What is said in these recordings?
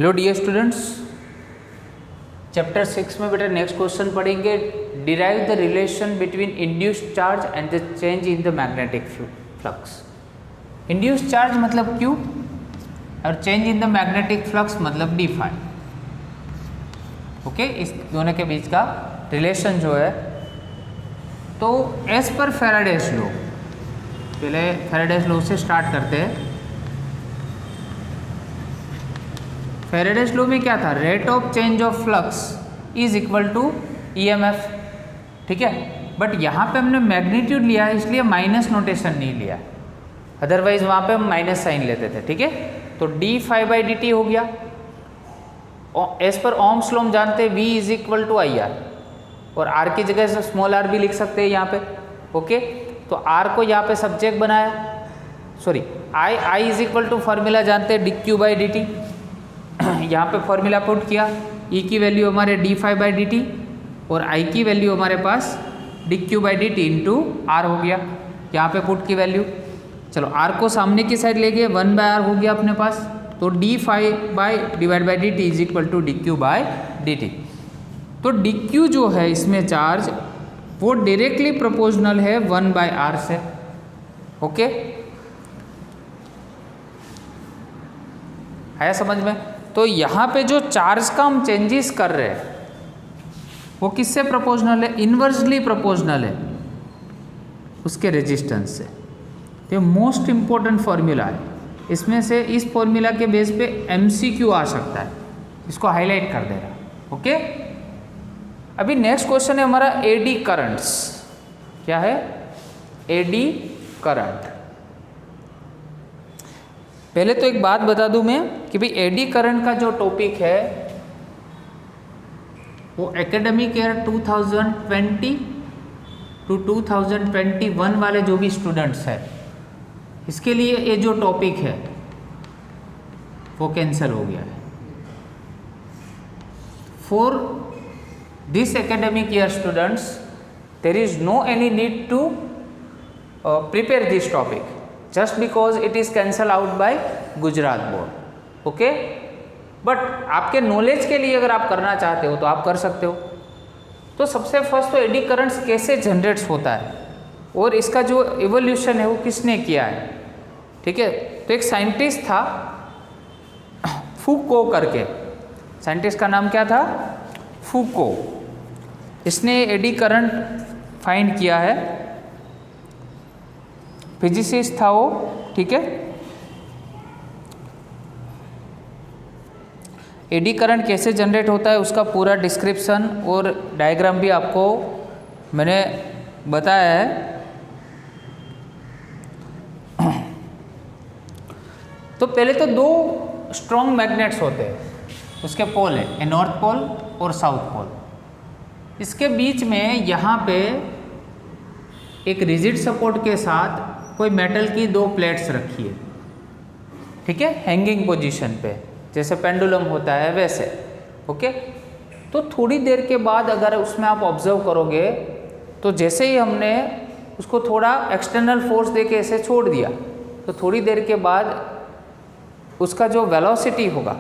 Hello dear students, chapter 6 में बेटा next question पढ़ेंगे। Derive the relation between induced charge and the change in the magnetic flux. Induced charge मतलब Q और change in the magnetic flux मतलब d phi. Okay, इस दोनों के बीच का रिलेशन जो है, तो एज पर फैराडेज लॉ, पहले फैराडेज लॉ से स्टार्ट करते हैं। फैराडेज लॉ में क्या था? Rate of change of flux is equal to EMF, ठीक है। बट यहाँ पे हमने मैग्नीट्यूड लिया है, इसलिए माइनस नोटेशन नहीं लिया, अदरवाइज वहाँ पे हम माइनस साइन लेते थे, ठीक है। तो d फाई बाई dt हो गया। एज पर ओम्स लॉ हम जानते हैं V is equal to IR, और R की जगह से स्मॉल r भी लिख सकते हैं यहाँ पे। ओके, तो R को यहाँ पे सब्जेक्ट बनाया, sorry I is equal to formula जानते हैं dq बाई dt। यहाँ पे फॉर्मूला पुट किया, E की वैल्यू हमारे d फाई बाई dt और I की वैल्यू हमारे पास dq by dt into R हो गया। यहाँ पे पुट की वैल्यू, चलो R को सामने की साइड ले गए, 1 बाय R हो गया अपने पास। तो d phi by divide by dt is equal to dq by dt। तो dq जो है इसमें चार्ज, वो डायरेक्टली प्रोपोर्शनल है 1 बाय R से। ओके, आया समझ में? तो यहाँ पे जो चार्ज का हम चेंजेस कर रहे हैं वो किससे प्रोपोर्शनल है? इन्वर्सली प्रोपोर्शनल है उसके रेजिस्टेंस से। तो मोस्ट इम्पोर्टेंट फॉर्मूला है, इसमें से इस फॉर्मूला के बेस पे MCQ आ सकता है, इसको हाईलाइट कर दे रहा। ओके, अभी नेक्स्ट क्वेश्चन है हमारा AD करंट्स। क्या है? AD current. पहले तो एक बात बता दूं मैं कि भाई एडी करंट का जो टॉपिक है वो एकेडमिक ईयर 2020 टू 2021 वाले जो भी स्टूडेंट्स हैं, इसके लिए ये जो टॉपिक है वो कैंसिल हो गया है। For this academic year students there is no any need to prepare this topic, just because it is cancelled out by Gujarat board. Okay, but आपके नॉलेज के लिए अगर आप करना चाहते हो तो आप कर सकते हो। तो सबसे फर्स्ट तो एडी करंट्स कैसे जनरेट्स होता है और इसका जो एवोल्यूशन है वो किसने किया है, ठीक है। तो एक साइंटिस्ट था फूको करके, साइंटिस्ट का नाम क्या था? फूको। इसने एडी करंट फाइंड किया है, फिजिसिस्ट था वो, ठीक है। एडी करंट कैसे जनरेट होता है उसका पूरा डिस्क्रिप्शन और डायग्राम भी आपको मैंने बताया है। तो पहले तो दो स्ट्रॉन्ग मैग्नेट्स होते हैं, उसके पोल है, ए नॉर्थ पोल और साउथ पोल। इसके बीच में यहाँ पे एक रिजिड सपोर्ट के साथ कोई मेटल की दो प्लेट्स रखी है, ठीक है, हैंगिंग पोजीशन पे, जैसे पेंडुलम होता है वैसे। ओके, तो थोड़ी देर के बाद अगर उसमें आप ऑब्जर्व करोगे तो जैसे ही हमने उसको थोड़ा एक्सटर्नल फोर्स देके ऐसे छोड़ दिया, तो थोड़ी देर के बाद उसका जो वेलोसिटी होगा,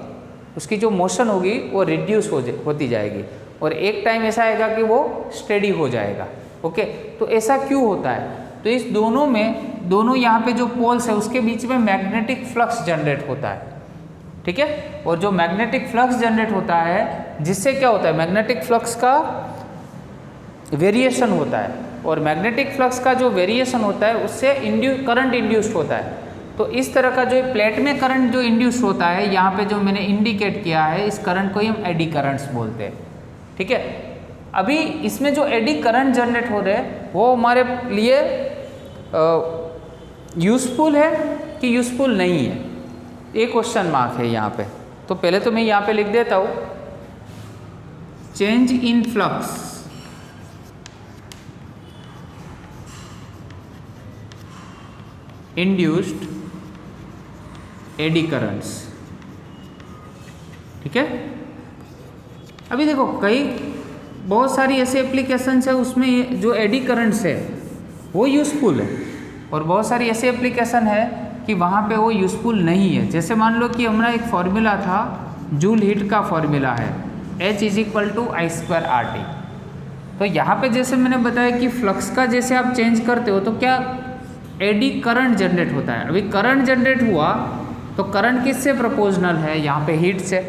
उसकी जो मोशन होगी वो रिड्यूस होती जाएगी, और एक टाइम ऐसा आएगा कि वो स्टेडी हो जाएगा। ओके, तो ऐसा क्यों होता है? तो इस दोनों में, दोनों यहाँ पे जो पोल्स है उसके बीच में मैग्नेटिक फ्लक्स जनरेट होता है, ठीक है। और जो मैग्नेटिक फ्लक्स जनरेट होता है, जिससे क्या होता है, मैग्नेटिक फ्लक्स का वेरिएशन होता है, और मैग्नेटिक फ्लक्स का जो वेरिएशन होता है उससे करंट इंड्यूस्ड होता है। तो इस तरह का जो प्लेट में करंट जो इंड्यूस्ड होता है, यहाँ पे जो मैंने इंडिकेट किया है, इस करंट को ही हम एडी करंट्स बोलते हैं, ठीक है। अभी इसमें जो एडी करंट जनरेट हो रहे हैं वो हमारे लिए यूज़फुल है कि यूज़फुल नहीं है, ये क्वेश्चन मार्क है यहाँ पे। तो पहले तो मैं यहाँ पे लिख देता हूँ, change in flux induced eddy currents, ठीक है। अभी देखो बहुत सारी ऐसी एप्लीकेशंस है उसमें जो एडी करंट्स है वो यूज़फुल है, और बहुत सारी ऐसी एप्लीकेशन है कि वहाँ पे वो यूज़फुल नहीं है। जैसे मान लो कि हमारा एक फॉर्मूला था जूल हीट का फॉर्मूला है H is equal to I²RT। तो यहाँ पे जैसे मैंने बताया कि फ्लक्स का जैसे आप चेंज करते हो तो क्या एडी करंट जनरेट होता है। अभी करंट जनरेट हुआ तो करंट किससे प्रोपोर्शनल है, यहाँ पे हीट से।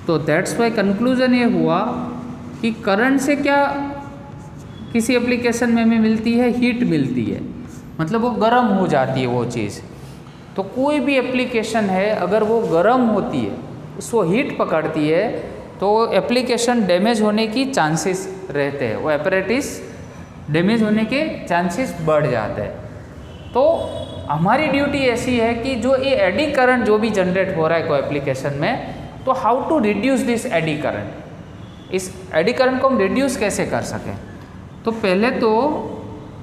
तो दैट्स वाई कंक्लूजन ये हुआ कि करंट से क्या किसी एप्लीकेशन में हमें मिलती है, हीट मिलती है, मतलब वो गर्म हो जाती है वो चीज़। तो कोई भी एप्लीकेशन है अगर वो गर्म होती है, उसको हीट पकड़ती है, तो एप्लीकेशन डैमेज होने की चांसेस रहते हैं, वो एपरेटिस डैमेज होने के चांसेस बढ़ जाते हैं। तो हमारी ड्यूटी ऐसी है कि जो ये एडी करंट जो भी जनरेट हो रहा है कोई एप्लीकेशन में, तो how to reduce this eddy current, इस एडी करंट को हम रिड्यूस कैसे कर सकें। तो पहले तो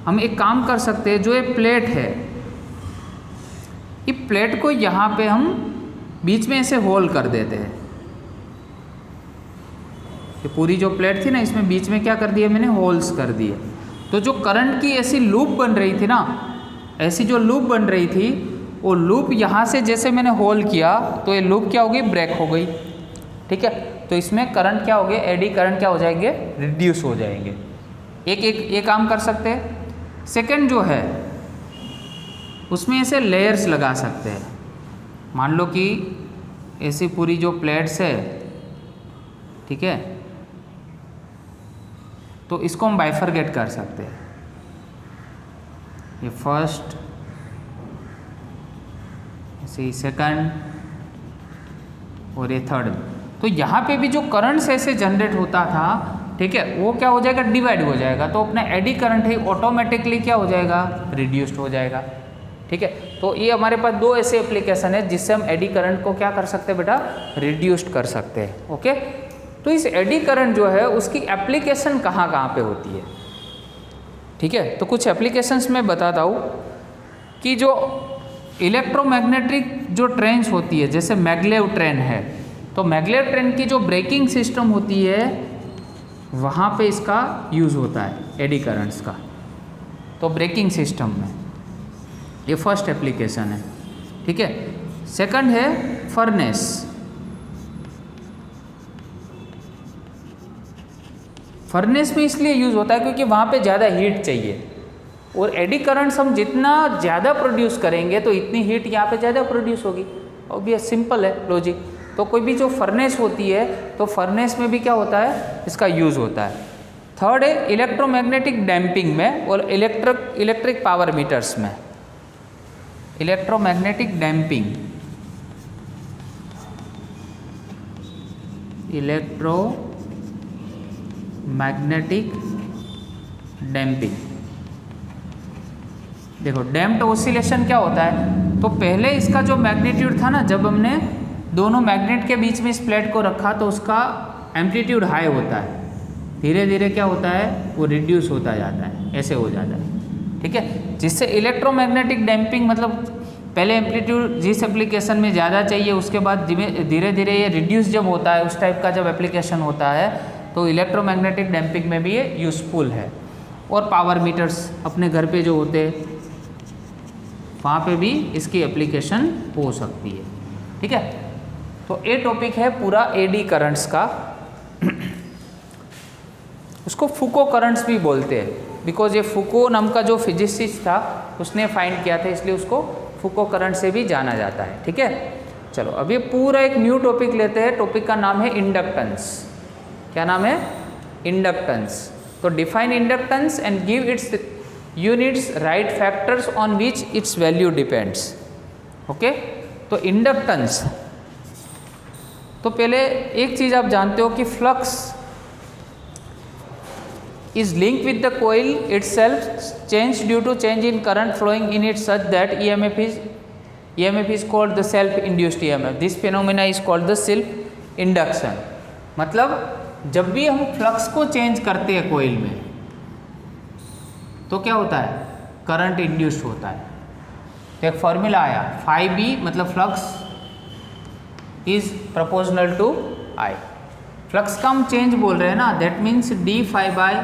हम एक काम कर सकते हैं, जो ये प्लेट है, ये प्लेट को यहाँ पे हम बीच में ऐसे होल कर देते हैं। ये पूरी जो प्लेट थी ना, इसमें बीच में क्या कर दिया मैंने, होल्स कर दिए। तो जो करंट की ऐसी लूप बन रही थी ना, ऐसी जो लूप बन रही थी, वो लूप यहाँ से जैसे मैंने होल किया तो ये लूप क्या हो गई, ब्रेक हो गई। ठीक है, तो इसमें करंट क्या हो गया, एडी करंट क्या हो जाएंगे, रिड्यूस हो जाएंगे। ये काम कर सकते हैं। सेकंड जो है उसमें ऐसे लेयर्स लगा सकते हैं। मान लो कि ऐसी पूरी जो प्लेट्स है, ठीक है, तो इसको हम बाइफरगेट कर सकते हैं। ये फर्स्ट, ऐसे सेकंड और ये थर्ड। तो यहाँ पे भी जो करंट ऐसे जनरेट होता था, ठीक है, वो क्या हो जाएगा, डिवाइड हो जाएगा। तो अपना एडी करंट है ऑटोमेटिकली क्या हो जाएगा, रिड्यूस्ड हो जाएगा। ठीक है, तो ये हमारे पास दो ऐसे एप्लीकेशन है जिससे हम एडी करंट को क्या कर सकते हैं बेटा, रिड्यूस्ड कर सकते हैं। ओके, तो इस एडी करंट जो है उसकी एप्लीकेशन कहाँ कहाँ पे होती है। ठीक है, तो कुछ एप्लीकेशंस में बताता हूँ कि जो इलेक्ट्रोमैग्नेटिक जो ट्रेन्स होती है, जैसे मैगलेव ट्रेन है, तो मैगलेव ट्रेन की जो ब्रेकिंग सिस्टम होती है वहाँ पे इसका यूज़ होता है एडी करंट्स का। तो ब्रेकिंग सिस्टम में ये फर्स्ट एप्लीकेशन है। ठीक है, सेकंड है फर्नेस। फर्नेस में इसलिए यूज़ होता है क्योंकि वहाँ पे ज़्यादा हीट चाहिए, और एडी करंट्स हम जितना ज़्यादा प्रोड्यूस करेंगे तो इतनी हीट यहाँ पे ज़्यादा प्रोड्यूस होगी। ऑब्वियस, सिंपल है लॉजिक। तो कोई भी जो फर्नेस होती है, तो फर्नेस में भी क्या होता है, इसका यूज़ होता है। थर्ड है इलेक्ट्रोमैग्नेटिक डैम्पिंग में और इलेक्ट्रिक पावर मीटर्स में। Electromagnetic damping, electromagnetic damping. देखो, डैम्प्ड ऑसिलेशन क्या होता है, तो पहले इसका जो मैग्नीट्यूड था ना, जब हमने दोनों मैग्नेट के बीच में इस प्लेट को रखा तो उसका एम्पलीट्यूड हाई होता है, धीरे धीरे क्या होता है, वो रिड्यूस होता जाता है, ऐसे हो जाता है। ठीक है, जिससे इलेक्ट्रोमैग्नेटिक डैम्पिंग मतलब पहले एम्पलीट्यूड जिस एप्लीकेशन में ज़्यादा चाहिए, उसके बाद धीरे धीरे ये रिड्यूस जब होता है, उस टाइप का जब एप्लीकेशन होता है, तो इलेक्ट्रोमैग्नेटिक डैम्पिंग में भी ये यूज़फुल है। और पावर मीटर्स अपने घर पे जो होते हैं, वहाँ पे भी इसकी एप्लीकेशन हो सकती है। ठीक है, तो ये टॉपिक है पूरा एडी करंट्स का। उसको फुको करंट्स भी बोलते हैं, बिकॉज ये फुको नाम का जो फिजिसिस्ट था उसने फाइंड किया था, इसलिए उसको फुको करंट से भी जाना जाता है। ठीक है, चलो अब ये पूरा एक न्यू टॉपिक लेते हैं। टॉपिक का नाम है इंडक्टेंस। क्या नाम है, इंडक्टेंस। तो define inductance and give its units, right factors on which it's value depends. Okay, तो इंडक्टेंस, तो पहले एक चीज़ आप जानते हो कि flux is linked with the coil itself, change due to change in current flowing in it such that EMF is called the self-induced EMF. This phenomena is called the self induction. मतलब जब भी हम flux को change करते हैं कोयल में, तो क्या होता है, करंट इंड्यूस्ड होता है। तो एक फॉर्मूला आया, phi b मतलब flux is proportional to I। Flux का हम चेंज बोल रहे हैं ना, that means d phi by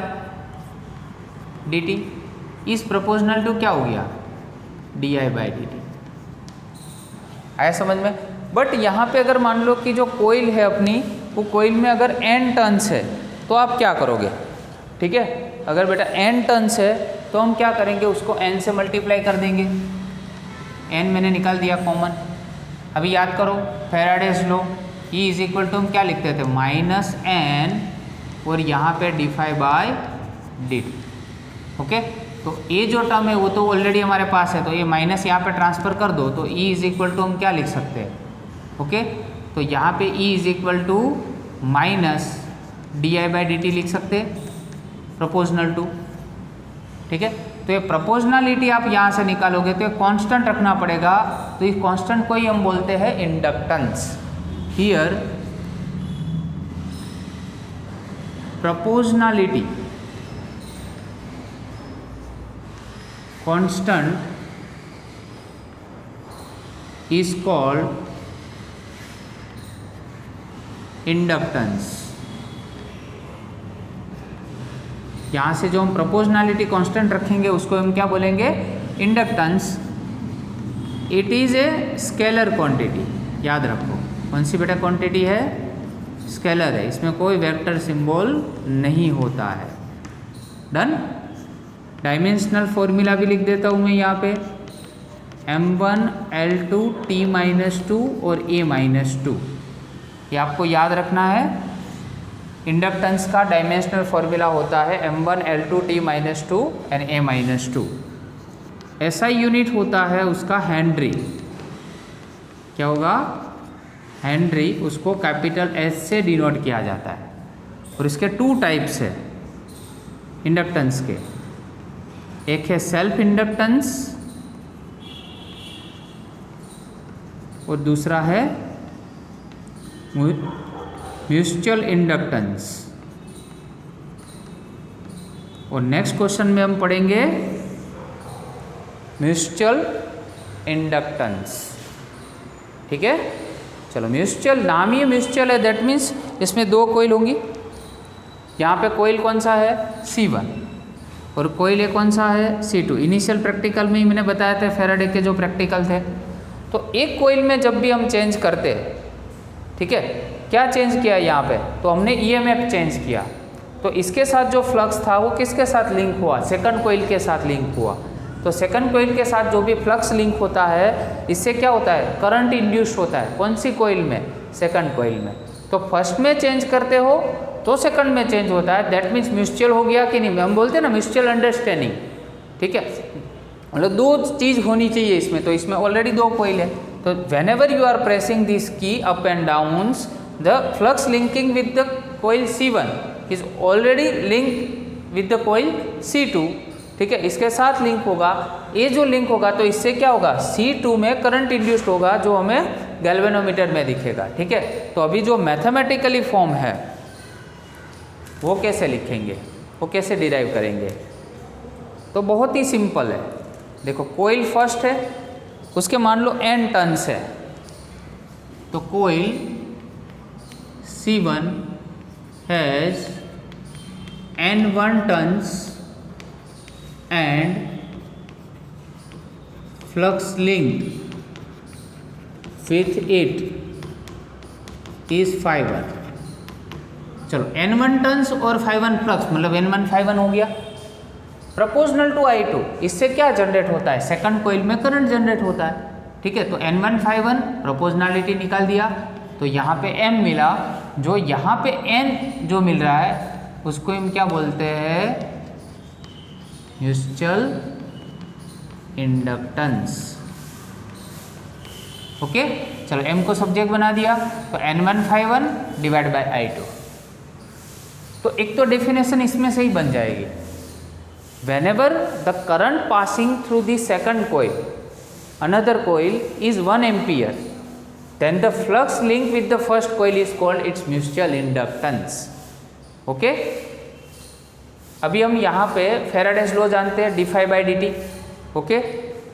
d t is proportional to क्या हो गया, d i by d t. आया समझ में। बट यहाँ पे अगर मान लो कि जो कोइल है अपनी, वो कोइल में अगर n टर्न्स है तो आप क्या करोगे, ठीक है। अगर बेटा n टर्न्स है तो हम क्या करेंगे, उसको n से मल्टीप्लाई कर देंगे। n मैंने निकाल दिया कॉमन। अभी याद करो Faraday's law, E is equal to हम क्या लिखते थे, माइनस n और यहाँ पे d/dt। ओके, तो ये जो टर्म है वो तो ऑलरेडी हमारे पास है, तो ये माइनस यहाँ पे ट्रांसफर कर दो, तो E इज इक्वल टू हम क्या लिख सकते हैं, ओके। तो यहाँ पे E is equal to minus di/dt लिख सकते हैं, प्रोपोर्शनल टू, ठीक है। तो ये प्रोपोर्शनलिटी आप यहाँ से निकालोगे तो ये कांस्टेंट रखना पड़ेगा, तो इस कांस्टेंट को ही हम बोलते हैं inductance. Here proportionality constant is called inductance। यहाँ से जो हम प्रोपोर्शनलिटी कांस्टेंट रखेंगे उसको हम क्या बोलेंगे, inductance. It is a scalar quantity, याद रखो। कौन सी बेटा क्वांटिटी है, स्केलर है, इसमें कोई वेक्टर सिंबल नहीं होता है। डन। डायमेंशनल फॉर्मूला भी लिख देता हूँ मैं यहाँ पे, m1 L2 T-2 और A-2, ये आपको याद रखना है। इंडक्टेंस का डायमेंशनल फॉर्मूला होता है m1 L2 T-2 and A-2। ऐसा यूनिट होता है उसका हेनरी, क्या होगा, हेनरी, उसको कैपिटल S से डिनोट किया जाता है। और इसके टू टाइप्स है इंडक्टेंस के, एक है सेल्फ इंडक्टेंस और दूसरा है म्यूचुअल इंडक्टेंस। और नेक्स्ट क्वेश्चन में हम पढ़ेंगे म्यूचुअल इंडक्टेंस, ठीक है। चलो, म्यूचुअल, नाम ही म्यूचुअल है, दैट मीन्स इसमें दो कोइल होंगी। यहाँ पे कोइल कौन सा है, C1, और कोइल ये कौन सा है, C2। इनिशियल प्रैक्टिकल में ही मैंने बताया था, फैराडे के जो प्रैक्टिकल थे। तो एक कोइल में जब भी हम चेंज करते हैं, ठीक है, क्या चेंज किया यहाँ पे, तो हमने EMF चेंज किया। तो इसके साथ जो फ्लक्स था वो किसके साथ लिंक हुआ, सेकंड कोइल के साथ लिंक हुआ। तो सेकंड कोइल के साथ जो भी फ्लक्स लिंक होता है, इससे क्या होता है, करंट इंड्यूस होता है। कौन सी कोइल में, सेकंड कोइल में। तो फर्स्ट में चेंज करते हो तो सेकंड में चेंज होता है, दैट मीन्स म्यूचुअल हो गया कि नहीं, हम बोलते हैं ना म्यूचुअल अंडरस्टैंडिंग, ठीक है। मतलब दो चीज़ होनी चाहिए इसमें, तो इसमें ऑलरेडी दो कोइल है। तो whenever you are pressing this key up and downs, the flux linking with the coil C1 is already link with the coil C2, ठीक है, इसके साथ लिंक होगा। ये जो लिंक होगा तो इससे क्या होगा, C2 में करंट इंड्यूस्ड होगा, जो हमें गैल्वेनोमीटर में दिखेगा, ठीक है। तो अभी जो मैथमेटिकली फॉर्म है वो कैसे लिखेंगे, वो कैसे डिराइव करेंगे, तो बहुत ही सिंपल है। देखो, कोइल फर्स्ट है, उसके मान लो n टर्न्स है, तो coil C1 has n1 turns and flux linked with it is phi1। चलो, n1 टर्न्स और phi1 फ्लक्स, मतलब n1 phi1 हो गया। प्रोपोर्शनल टू I2, इससे क्या जनरेट होता है, सेकंड कोइल में करंट जनरेट होता है, ठीक है। तो n1 phi1 प्रोपोर्शनलिटी निकाल दिया, तो यहाँ पे m मिला, जो यहाँ पे n जो मिल रहा है उसको हम क्या बोलते हैं, म्यूचुअल इंडक्टेंस। ओके, चलो m को सब्जेक्ट बना दिया, तो n1 phi1 divide by I2। तो एक तो डेफिनेशन इसमें से ही बन जाएगी, whenever the current passing through the second coil, another coil is 1 ampere, then the flux link with the first coil is called its mutual inductance। Okay, अभी हम यहाँ पे फैराडेज लॉ जानते हैं, d∅dt। ओके,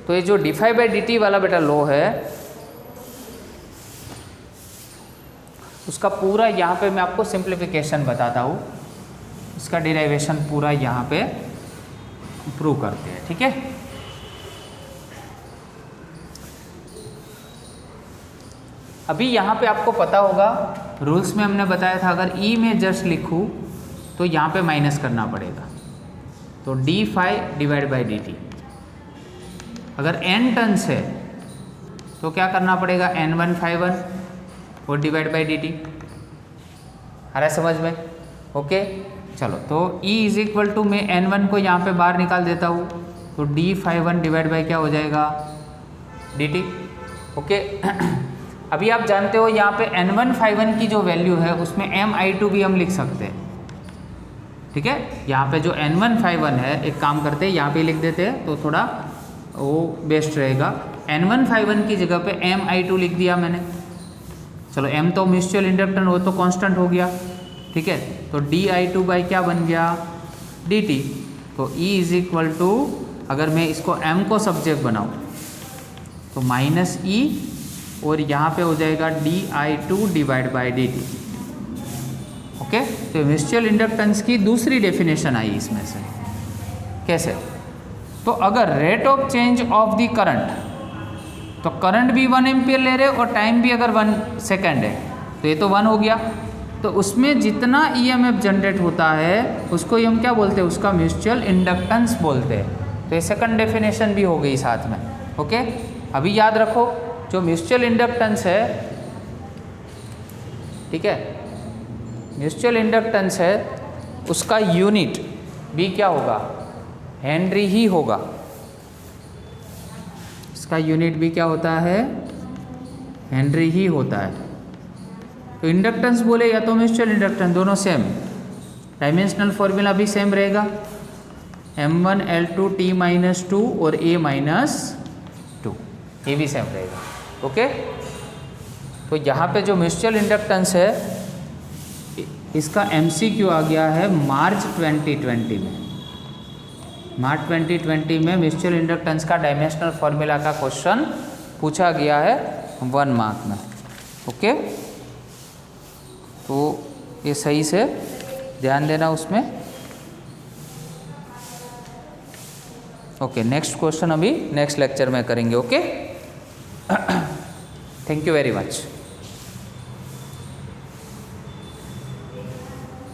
तो ये जो d∅dt वाला बेटा लॉ है, उसका पूरा यहाँ पे मैं आपको सिंप्लीफिकेशन बताता हूँ, इसका डिराइवेशन पूरा यहाँ पे प्रूव करते हैं, ठीक है। अभी यहाँ पे आपको पता होगा रूल्स में हमने बताया था अगर ई में जस्ट लिखूँ तो यहाँ पे माइनस करना पड़ेगा, तो d phi divide by d t. अगर n टर्न्स है तो क्या करना पड़ेगा, n1 φ1 और डिवाइड बाई डी टी। आ रहा है समझ में? ओके चलो, तो E इज इक्वल टू मैं n1 को यहाँ पे बाहर निकाल देता हूँ, तो डी फाई 1 डिवाइड बाई क्या हो जाएगा, डी टी। ओके अभी आप जानते हो यहाँ पे n1 φ1 की जो वैल्यू है उसमें mi2 भी हम लिख सकते हैं, ठीक है। यहाँ पे जो n1 φ1 है, एक काम करते हैं यहाँ पे लिख देते हैं तो थोड़ा वो बेस्ट रहेगा। n1 φ1 की जगह पे mi2 लिख दिया मैंने। चलो m तो म्यूचुअल इंडक्टेंस वो तो कांस्टेंट हो गया, ठीक है। तो di2 बाई क्या बन गया, dt। तो E इज इक्वल टू, अगर मैं इसको m को सब्जेक्ट बनाऊँ तो माइनस ई और यहाँ पे हो जाएगा di2 divide by dt। Okay तो म्यूचुअल इंडक्टेंस की दूसरी डेफिनेशन आई इसमें से। कैसे? तो अगर rate of change of the current, तो करंट भी 1 एम्पियर ले रहे और टाइम भी अगर 1 सेकेंड है तो ये तो 1 हो गया, तो उसमें जितना ईएमएफ जनरेट होता है उसको हम क्या बोलते हैं, उसका म्यूचुअल इंडक्टेंस बोलते हैं। तो ये सेकंड डेफिनेशन भी हो गई साथ में। ओके अभी याद रखो जो म्यूचुअल इंडक्टेंस है, ठीक है, म्यूचुअल इंडक्टेंस है उसका यूनिट भी क्या होगा, हेनरी ही होगा। इसका यूनिट भी क्या होता है, हेनरी ही होता है। तो इंडक्टेंस बोले या तो म्यूचुअल इंडक्टेंस दोनों सेम, डायमेंशनल फॉर्मूला भी सेम रहेगा, M1L2 T-2 और A-2, ये भी सेम रहेगा। ओके तो यहाँ पे जो म्यूचुअल इंडक्टेंस है इसका MCQ आ गया है मार्च 2020 में। मार्च 2020 में म्यूचुअल इंडक्टेंस का डायमेंशनल फॉर्मूला का क्वेश्चन पूछा गया है 1 मार्क में। ओके तो ये सही से ध्यान देना उसमें। ओके नेक्स्ट क्वेश्चन अभी नेक्स्ट लेक्चर में करेंगे। Okay thank you very much.